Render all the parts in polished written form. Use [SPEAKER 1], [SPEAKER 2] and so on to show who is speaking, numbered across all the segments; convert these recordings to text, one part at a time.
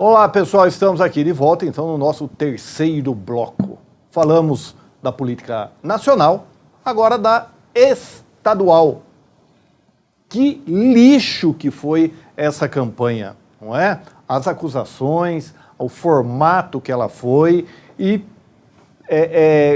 [SPEAKER 1] Olá, pessoal, estamos aqui de volta, então, no nosso terceiro bloco. Falamos da política nacional, agora da estadual. Que lixo que foi essa campanha, não é? As acusações, o formato que ela foi e,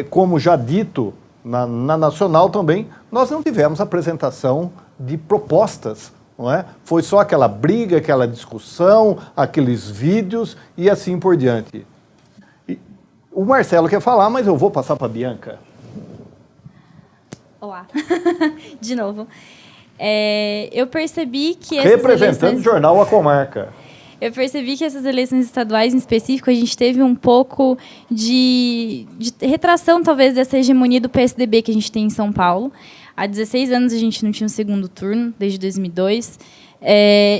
[SPEAKER 1] como já dito na nacional também, nós não tivemos apresentação de propostas. Não é? Foi só aquela briga, aquela discussão, aqueles vídeos e assim por diante. E o Marcelo quer falar, mas eu vou passar para a Bianca.
[SPEAKER 2] Olá, de novo. Eu percebi que
[SPEAKER 1] Representando o jornal A Comarca.
[SPEAKER 2] Eu percebi que essas eleições estaduais, em específico, a gente teve um pouco de retração, talvez, dessa hegemonia do PSDB que a gente tem em São Paulo. Há 16 anos a gente não tinha um segundo turno, desde 2002.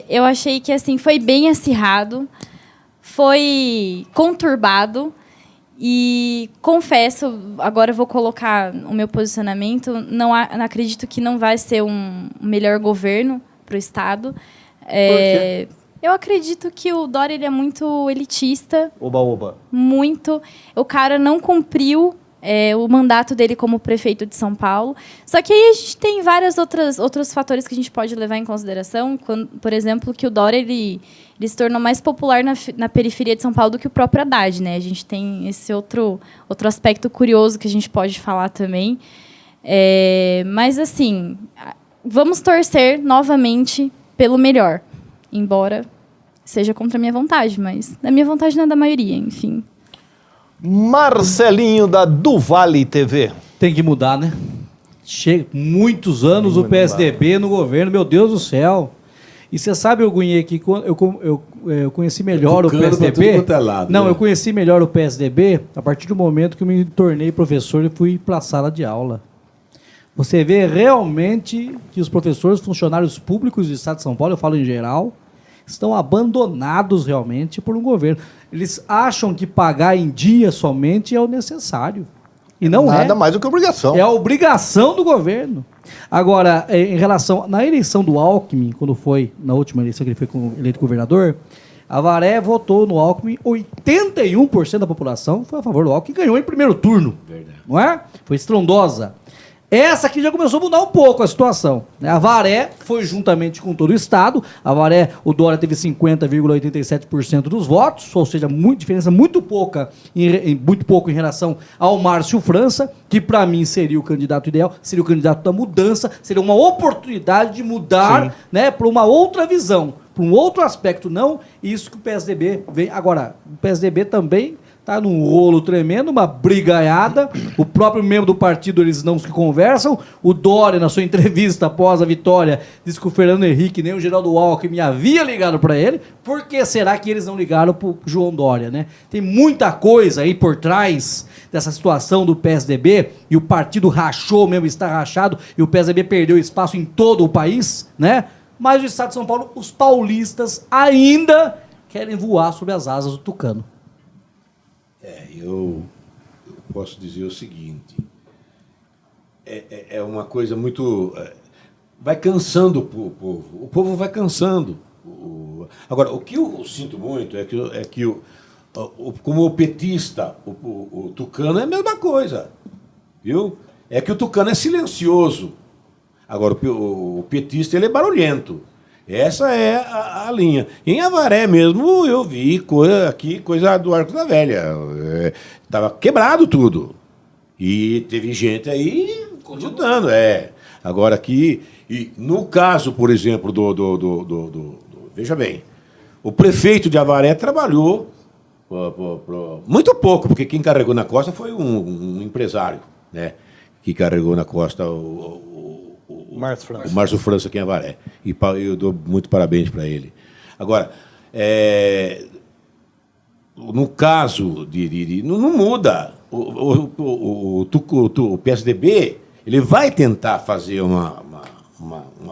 [SPEAKER 2] Eu achei que assim foi bem acirrado, foi conturbado e, confesso, agora eu vou colocar o meu posicionamento, não acredito que não vai ser um melhor governo para o Estado.
[SPEAKER 1] Por quê?
[SPEAKER 2] Eu acredito que o Dória ele é muito elitista.
[SPEAKER 1] Oba.
[SPEAKER 2] Muito. O cara não cumpriu o mandato dele como prefeito de São Paulo. Só que aí a gente tem vários outros fatores que a gente pode levar em consideração. Por exemplo, que o Dória ele se tornou mais popular na periferia de São Paulo do que o próprio Haddad, né? A gente tem esse outro aspecto curioso que a gente pode falar também. Mas, assim, vamos torcer novamente pelo melhor. Embora seja contra a minha vontade, mas a minha vontade não é da maioria, enfim.
[SPEAKER 1] Marcelinho da Duvale TV.
[SPEAKER 3] Tem que mudar, né? Chega muitos anos o PSDB no governo, meu Deus do céu. E você sabe, Gunhê, que eu conheci melhor o PSDB. Não, eu conheci melhor o PSDB a partir do momento que eu me tornei professor e fui para a sala de aula. Você vê realmente que os professores, funcionários públicos do Estado de São Paulo, eu falo em geral, estão abandonados realmente por um governo. Eles acham que pagar em dia somente é o necessário. E não é.
[SPEAKER 1] Nada mais do que obrigação.
[SPEAKER 3] É a obrigação do governo. Agora, em relação... Na eleição do Alckmin, quando foi, na última eleição que ele foi eleito governador, a Avaré votou no Alckmin, 81% da população foi a favor do Alckmin, ganhou em primeiro turno. Verdade. Não é? Foi estrondosa. Essa aqui já começou a mudar um pouco a situação. A Avaré foi juntamente com todo o Estado. A Avaré, o Dória teve 50,87% dos votos, ou seja, diferença muito pouco em relação ao Márcio França, que para mim seria o candidato ideal, seria o candidato da mudança, seria uma oportunidade de mudar, né, para uma outra visão, para um outro aspecto, não isso que o PSDB vem. Agora, o PSDB também está num rolo tremendo, uma brigaiada. O próprio membro do partido, eles não se conversam. O Dória, na sua entrevista após a vitória, disse que o Fernando Henrique nem o Geraldo Alckmin havia ligado para ele. Por que será que eles não ligaram para o João Dória, né? Tem muita coisa aí por trás dessa situação do PSDB, e o partido rachou mesmo, está rachado, e o PSDB perdeu espaço em todo o país, né? Mas o Estado de São Paulo, os paulistas ainda querem voar sobre as asas do tucano.
[SPEAKER 4] Eu posso dizer o seguinte, é uma coisa muito... vai cansando o povo vai cansando. Agora, o que eu sinto muito é que como o petista, o tucano é a mesma coisa, viu? É que o tucano é silencioso, agora o petista ele é barulhento. Essa é a linha. Em Avaré mesmo, eu vi coisa do Arco da Velha. Estava quebrado tudo. E teve gente aí ajudando. Agora aqui, e no caso, por exemplo, veja bem, o prefeito de Avaré trabalhou muito pouco, porque quem carregou na costa foi um empresário, né? Que carregou na costa o Márcio França aqui em Avaré. E eu dou muito parabéns para ele. Agora, no caso não muda. O PSDB ele vai tentar fazer uma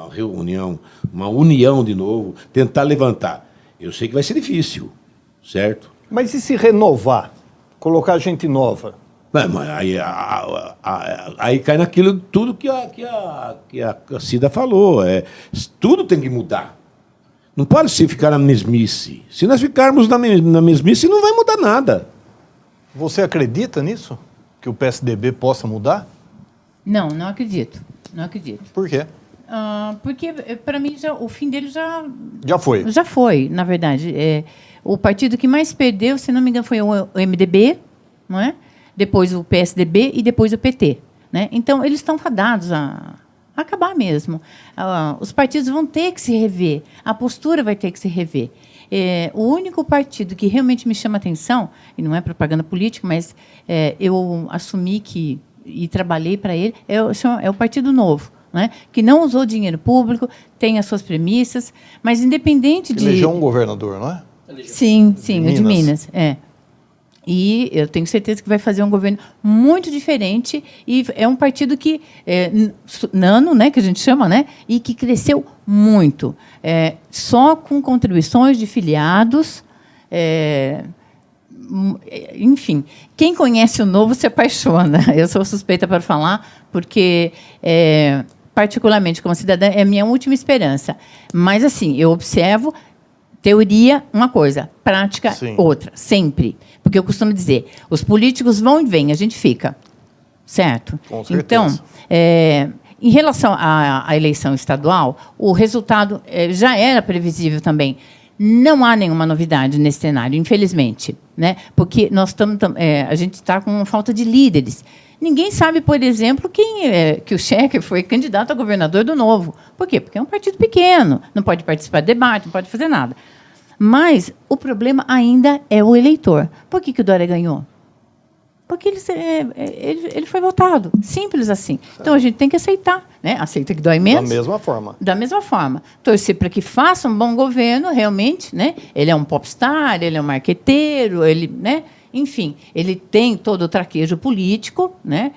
[SPEAKER 4] reunião, uma união de novo, tentar levantar. Eu sei que vai ser difícil, certo?
[SPEAKER 1] Mas e se renovar? Colocar gente nova?
[SPEAKER 4] Mas aí cai naquilo tudo que a Cida falou. Tudo tem que mudar. Não pode se ficar na mesmice. Se nós ficarmos na mesmice, não vai mudar nada.
[SPEAKER 1] Você acredita nisso? Que o PSDB possa mudar?
[SPEAKER 5] Não, não acredito. Não acredito.
[SPEAKER 1] Por quê?
[SPEAKER 5] Porque, para mim, o fim dele
[SPEAKER 1] Já foi.
[SPEAKER 5] já foi, na verdade. O partido que mais perdeu, se não me engano, foi o MDB, não é? Depois o PSDB e depois o PT. Né? Então, eles estão fadados a acabar mesmo. Os partidos vão ter que se rever, a postura vai ter que se rever. O único partido que realmente me chama atenção, e não é propaganda política, mas eu assumi e trabalhei para ele, é o Partido Novo, né? Que não usou dinheiro público, tem as suas premissas, mas independente de...
[SPEAKER 1] Elegeu um governador, não é?
[SPEAKER 5] Sim, sim, o de
[SPEAKER 1] Minas.
[SPEAKER 5] Minas. E eu tenho certeza que vai fazer um governo muito diferente, e é um partido que nano, né, que a gente chama, né, e que cresceu muito, só com contribuições de filiados, enfim, quem conhece o Novo se apaixona. Eu sou suspeita para falar, porque particularmente como cidadã é a minha última esperança. Mas assim, eu observo teoria, uma coisa, prática,
[SPEAKER 1] Sim.
[SPEAKER 5] outra, sempre. Porque eu costumo dizer, os políticos vão e vêm, a gente fica. Certo?
[SPEAKER 1] Com certeza.
[SPEAKER 5] Então, em relação à eleição estadual, o resultado já era previsível também. Não há nenhuma novidade nesse cenário, infelizmente. Né? Porque a gente está com falta de líderes. Ninguém sabe, por exemplo, que o Schecker foi candidato a governador do Novo. Por quê? Porque é um partido pequeno, não pode participar de debate, não pode fazer nada. Mas o problema ainda é o eleitor. Por que o Dória ganhou? Porque ele foi votado. Simples assim. Então, a gente tem que aceitar. Né? Aceita que dói menos.
[SPEAKER 1] Da mesma forma.
[SPEAKER 5] Da mesma forma. Torcer para que faça um bom governo, realmente. Né? Ele é um popstar, ele é um marqueteiro, né? Enfim, ele tem todo o traquejo político, né?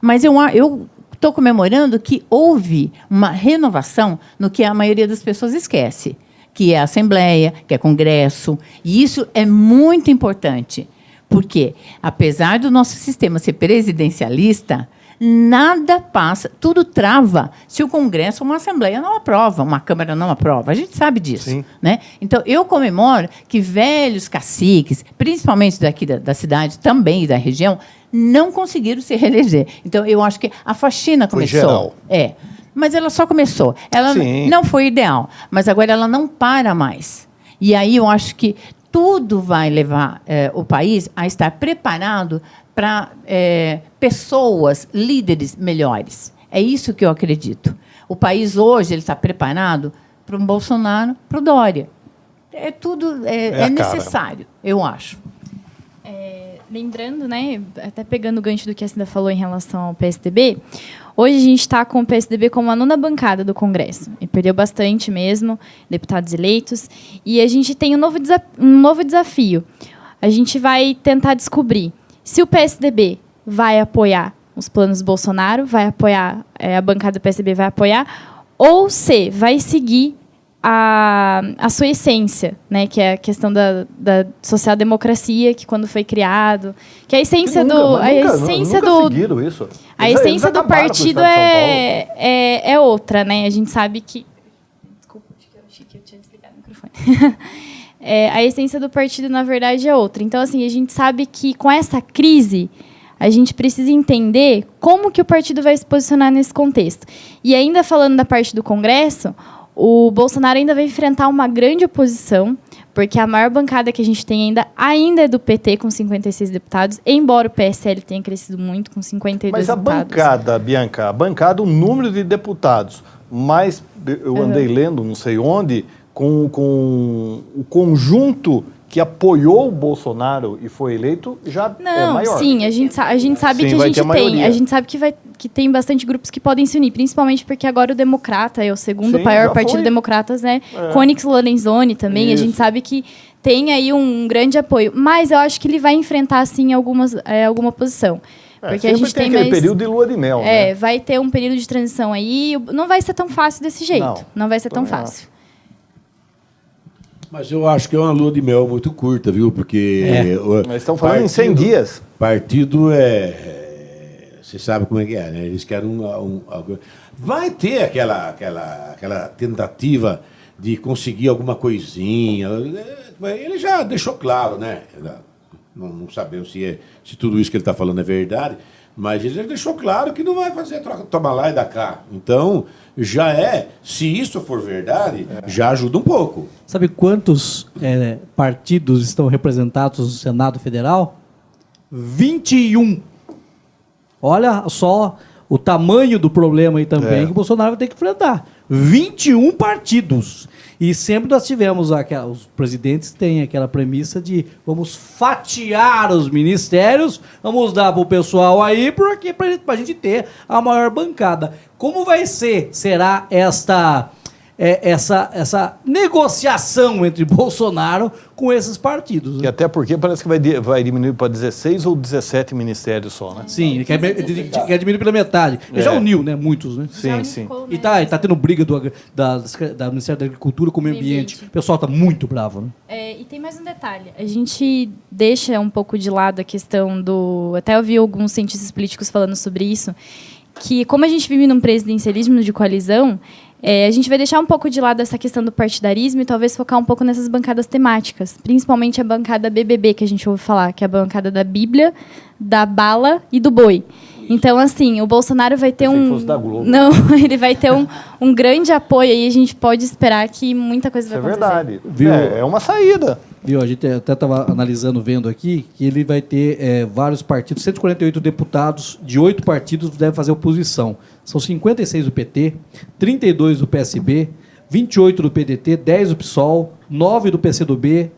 [SPEAKER 5] Mas eu estou comemorando que houve uma renovação no que a maioria das pessoas esquece, que é a Assembleia, que é Congresso, e isso é muito importante, porque, apesar do nosso sistema ser presidencialista, nada passa, tudo trava se o Congresso ou uma Assembleia não aprova, uma Câmara não aprova. A gente sabe disso.
[SPEAKER 1] Sim.
[SPEAKER 5] Né? Então, eu comemoro que velhos caciques, principalmente daqui da cidade, também da região, não conseguiram se reeleger. Então, eu acho que a faxina começou.
[SPEAKER 1] Foi geral.
[SPEAKER 5] Mas ela só começou. Ela
[SPEAKER 1] Sim.
[SPEAKER 5] não foi ideal, mas agora ela não para mais. E aí eu acho que tudo vai levar o país a estar preparado para pessoas, líderes melhores. É isso que eu acredito. O país hoje ele está preparado para um Bolsonaro, para o Dória. Tudo
[SPEAKER 1] a
[SPEAKER 5] necessário, eu acho.
[SPEAKER 2] Lembrando, né, até pegando o gancho do que a Cida falou em relação ao PSDB, hoje a gente está com o PSDB como a 9ª bancada do Congresso. E perdeu bastante mesmo, deputados eleitos. E a gente tem um novo desafio. A gente vai tentar descobrir se o PSDB vai apoiar os planos do Bolsonaro, vai apoiar, a bancada do PSDB vai apoiar, ou se vai seguir a sua essência, né, que é a questão da social-democracia, que quando foi criado, que a essência
[SPEAKER 1] nunca seguiram isso.
[SPEAKER 2] A essência do partido é outra, né? A gente sabe que... Desculpa, achei que eu tinha desligado o microfone. A essência do partido, na verdade, é outra. Então, assim, a gente sabe que com essa crise, a gente precisa entender como que o partido vai se posicionar nesse contexto. E ainda falando da parte do Congresso, o Bolsonaro ainda vai enfrentar uma grande oposição, porque a maior bancada que a gente tem ainda é do PT, com 56 deputados, embora o PSL tenha crescido muito, com 52
[SPEAKER 1] Mas a
[SPEAKER 2] deputados.
[SPEAKER 1] bancada, Bianca, o número de deputados, mas eu andei lendo, não sei onde, com o conjunto que apoiou o Bolsonaro e foi eleito já é maior.
[SPEAKER 2] Sim, a gente sabe
[SPEAKER 1] Sim,
[SPEAKER 2] que
[SPEAKER 1] vai ter a maioria.
[SPEAKER 2] a gente sabe que tem bastante grupos que podem se unir, principalmente porque agora o Democrata é o segundo
[SPEAKER 1] Sim,
[SPEAKER 2] maior
[SPEAKER 1] já
[SPEAKER 2] partido
[SPEAKER 1] foi.
[SPEAKER 2] Democratas, né? Com Onyx Lorenzoni também,
[SPEAKER 1] Isso.
[SPEAKER 2] a gente sabe que tem aí um grande apoio, mas eu acho que ele vai enfrentar sim alguma oposição. Porque a gente tem
[SPEAKER 1] aquele
[SPEAKER 2] mais
[SPEAKER 1] período de lua de mel, né?
[SPEAKER 2] vai ter um período de transição aí, não vai ser tão fácil desse jeito. Não vai ser tão
[SPEAKER 1] também
[SPEAKER 2] fácil.
[SPEAKER 4] Mas eu acho que é uma lua de mel muito curta, viu? Porque...
[SPEAKER 1] Nós estamos falando em 100 dias.
[SPEAKER 4] Partido você sabe como é que é, né? Eles querem vai ter aquela tentativa de conseguir alguma coisinha. Ele já deixou claro, né? Não sabemos se tudo isso que ele está falando é verdade, mas ele já deixou claro que não vai fazer troca, toma lá e dá cá. Então, se isso for verdade, já ajuda um pouco.
[SPEAKER 3] Sabe quantos partidos estão representados no Senado Federal? 21. Olha só o tamanho do problema aí também que o Bolsonaro vai ter que enfrentar. 21 partidos. E sempre nós tivemos, os presidentes têm aquela premissa de vamos fatiar os ministérios, vamos dar para o pessoal aí, para a gente ter a maior bancada. Como será essa negociação entre Bolsonaro com esses partidos?
[SPEAKER 1] E até porque parece que vai diminuir para 16 ou 17 ministérios só, né?
[SPEAKER 3] Sim, ele quer diminuir pela metade. Ele já uniu, né? Muitos, né?
[SPEAKER 1] Sim.
[SPEAKER 3] E tá tendo briga da Ministério da Agricultura com o Meio Ambiente. O pessoal tá muito bravo, né?
[SPEAKER 2] E tem mais um detalhe. A gente deixa um pouco de lado a questão do... Até eu vi alguns cientistas políticos falando sobre isso, que como a gente vive num presidencialismo de coalizão, a gente vai deixar um pouco de lado essa questão do partidarismo e talvez focar um pouco nessas bancadas temáticas, principalmente a bancada BBB, que a gente ouve falar, que é a bancada da Bíblia, da bala e do boi. Então, assim, o Bolsonaro vai ter Não, ele vai ter um grande apoio e a gente pode esperar que muita coisa vai acontecer.
[SPEAKER 1] É verdade. É uma saída.
[SPEAKER 3] Viu? A gente até estava analisando, vendo aqui, que ele vai ter vários partidos, 148 deputados de 8 partidos devem fazer oposição. São 56 do PT, 32 do PSB, 28 do PDT, 10 do PSOL, 9 do PCdoB,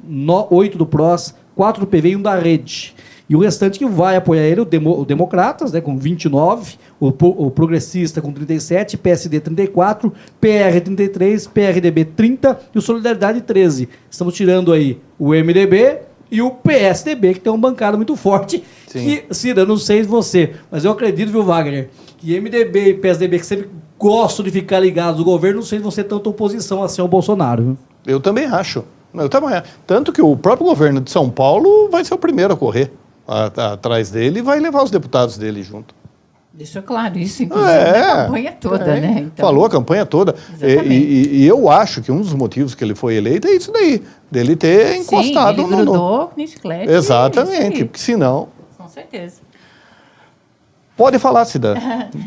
[SPEAKER 3] 8 do PROS, 4 do PV e 1 da Rede. E o restante que vai apoiar ele, o Democratas, né, com 29, o Progressista com 37, PSD 34, PR 33, PRDB 30 e o Solidariedade 13. Estamos tirando aí o MDB e o PSDB, que tem uma bancada muito forte.
[SPEAKER 1] Sim.
[SPEAKER 3] Que, Cira, não sei você, mas eu acredito, viu, Wagner, que MDB e PSDB, que sempre gostam de ficar ligados no governo, não sei se você tem tanta oposição assim ao Bolsonaro. Viu?
[SPEAKER 1] Eu também acho. Tanto que o próprio governo de São Paulo vai ser o primeiro a correr atrás dele e vai levar os deputados dele junto.
[SPEAKER 5] Deixou claro isso, inclusive, na campanha toda, né? Então,
[SPEAKER 1] falou a campanha toda. E eu acho que um dos motivos que ele foi eleito é isso daí, dele ter encostado
[SPEAKER 5] ele grudou no chiclete.
[SPEAKER 1] Exatamente, porque senão...
[SPEAKER 5] Com certeza.
[SPEAKER 1] Pode falar, Cida.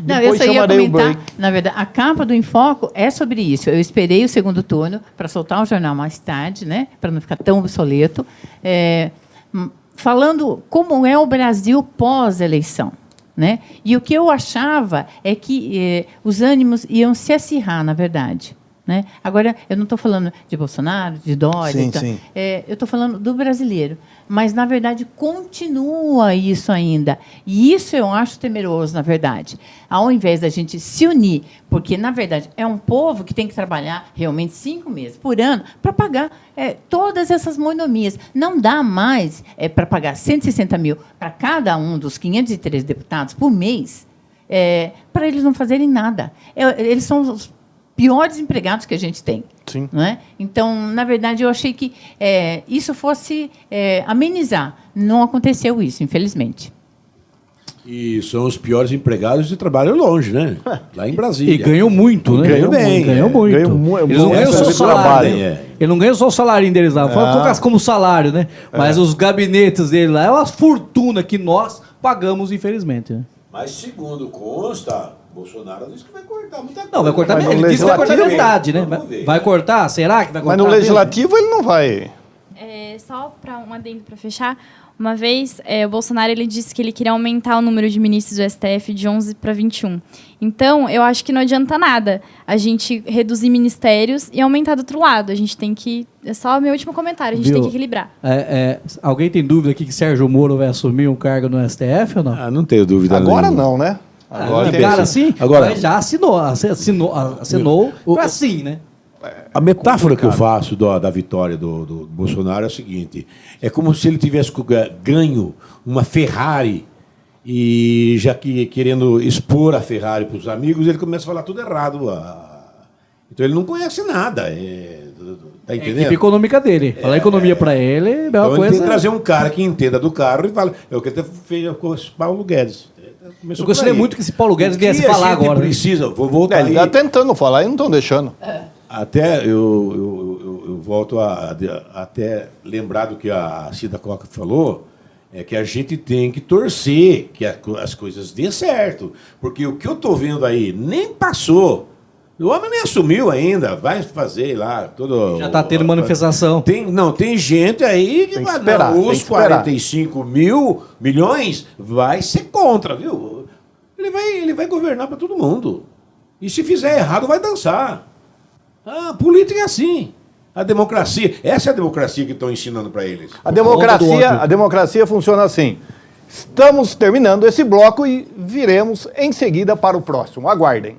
[SPEAKER 5] Não, eu só ia comentar, na verdade, a capa do Infoco é sobre isso. Eu esperei o segundo turno para soltar o jornal mais tarde, né? Para não ficar tão obsoleto. Falando como é o Brasil pós-eleição. Né? E o que eu achava é que os ânimos iam se acirrar, na verdade. Né? Agora, eu não estou falando de Bolsonaro, de Dória,
[SPEAKER 1] sim.
[SPEAKER 5] Eu estou falando do brasileiro. Mas, na verdade, continua isso ainda. E isso eu acho temeroso, na verdade. Ao invés da gente se unir, porque, na verdade, é um povo que tem que trabalhar realmente 5 meses por ano para pagar todas essas mordomias. Não dá mais para pagar 160 mil para cada um dos 513 deputados por mês, para eles não fazerem nada. Eles são os piores empregados que a gente tem.
[SPEAKER 1] Sim.
[SPEAKER 5] Não é? Então, na verdade, eu achei que isso fosse amenizar. Não aconteceu isso, infelizmente.
[SPEAKER 4] E são os piores empregados e trabalham longe, né? Lá em Brasília.
[SPEAKER 3] E ganham muito, né?
[SPEAKER 4] Ganham bem.
[SPEAKER 3] Ganham muito. Eles não ganham só o salário. Eles não ganham só o salário deles lá. Colocar como salário, né? Mas os gabinetes dele lá é uma fortuna que nós pagamos, infelizmente. Né?
[SPEAKER 4] Mas, segundo consta, Bolsonaro disse que vai cortar muita coisa.
[SPEAKER 3] Não, vai cortar, ele disse que vai cortar metade, né? Vai cortar? Será que vai cortar?
[SPEAKER 1] Mas no legislativo ele não vai.
[SPEAKER 2] Só para um adendo para fechar, uma vez o Bolsonaro ele disse que ele queria aumentar o número de ministros do STF de 11 para 21. Então, eu acho que não adianta nada a gente reduzir ministérios e aumentar do outro lado. A gente tem que... É só o meu último comentário, a gente tem que equilibrar.
[SPEAKER 3] Alguém tem dúvida aqui que Sérgio Moro vai assumir um cargo no STF ou não?
[SPEAKER 4] Não tenho dúvida.
[SPEAKER 1] Agora não, né? Agora
[SPEAKER 3] cara, sim.
[SPEAKER 4] Agora
[SPEAKER 3] já assinou para sim, né?
[SPEAKER 4] A metáfora que eu faço da vitória do Bolsonaro é a seguinte: é como se ele tivesse ganho uma Ferrari e já que querendo expor a Ferrari para os amigos, ele começa a falar tudo errado. Então ele não conhece nada. Tá entendendo?
[SPEAKER 3] A equipe econômica dele. Falar economia para ele é uma
[SPEAKER 4] então
[SPEAKER 3] coisa...
[SPEAKER 4] Ele tem que trazer um cara que entenda do carro e fala. É o que até fez com o Paulo Guedes.
[SPEAKER 3] Eu gostaria muito que esse Paulo Guedes viesse falar agora.
[SPEAKER 4] Precisa, vou voltar
[SPEAKER 1] ele está tentando falar e não estão deixando.
[SPEAKER 4] Até eu volto a até lembrar do que a Cida Coca falou, é que a gente tem que torcer que as coisas dêem certo. Porque o que eu estou vendo aí nem passou. O homem nem assumiu ainda, vai fazer lá todo.
[SPEAKER 3] Já está tendo manifestação.
[SPEAKER 4] Tem gente aí que
[SPEAKER 1] Tem que
[SPEAKER 4] vai,
[SPEAKER 1] esperar,
[SPEAKER 4] não,
[SPEAKER 1] tem
[SPEAKER 4] os
[SPEAKER 1] que esperar.
[SPEAKER 4] 45 milhões vai ser contra, viu? Ele vai governar para todo mundo. E se fizer errado, vai dançar. A política é assim. A democracia, essa é a democracia que estão ensinando para eles.
[SPEAKER 1] A democracia funciona assim. Estamos terminando esse bloco e viremos em seguida para o próximo. Aguardem.